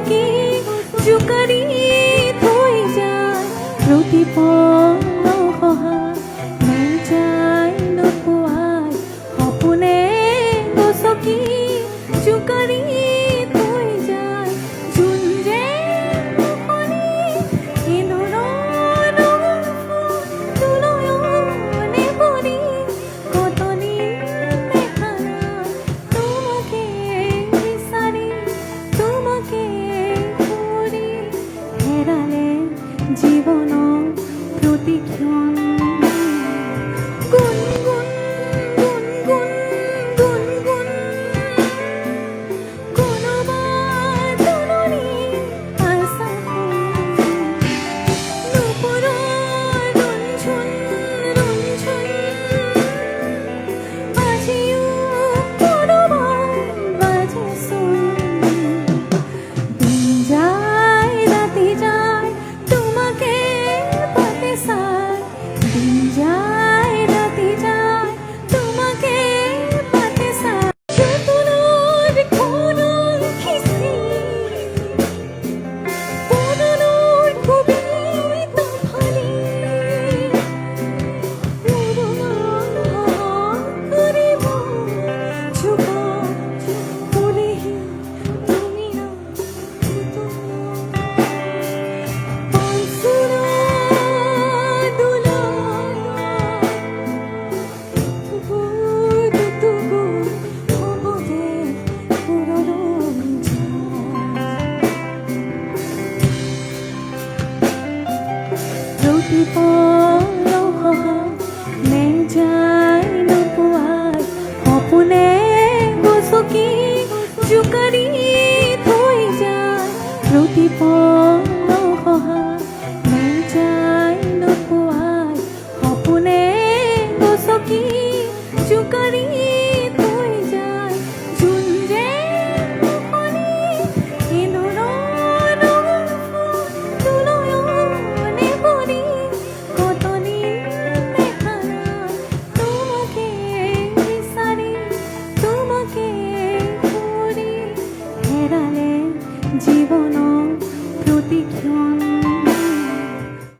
গছকি জোকাৰি থৈ যায় প্ৰতিপল সহায় নেযায় নোপোৱাই সপোনে গছকি জোকাৰি থৈ যায় যোন যে মুখনি ইন্দোৰৰ তুলয়নে পৰি কতনি দেখা নাই তোমাকে বিচাৰি তোমাকে কৰি হেৰালে জীৱনৰ প্ৰতিক্ষণ গুণগুণ গুণগুণ গুণগুণ কোনোবা তৰুণী আশা নুপুৰৰ ৰুঞ্চুন ৰুঞ্চুন আজিও কোনোবাই বাজেচোন দিন যায় ৰাতি যায় তোমাকে পাতে চাই দিন যায় ৰাতি যায় তোমাকে পাতে চাই যতনৰ খোলৰ খিচি বদনৰ কবিতা ফালি উৰুঙৰ কৰিব জোকা পুলিহি তুমি পঞ্চুৰা দোলা বুকুটো হ'ব যে পুৰলৈ প্ৰতিপল সহায় নেযায় নোপোৱাই সপোনে গছকি জোকাৰি থৈ যায় প্ৰতিপল সহায় নেযায় নোপোৱাই সপোনে গছকি জোকাৰি থৈ যায় যোন যে মুখনি ইন্দোৰৰ তুলয়নে পৰি কতনি দেখা নাই তোমাকে বিচাৰি তোমাকে কৰি হেৰালে জীৱনৰ প্ৰতিক্ষণ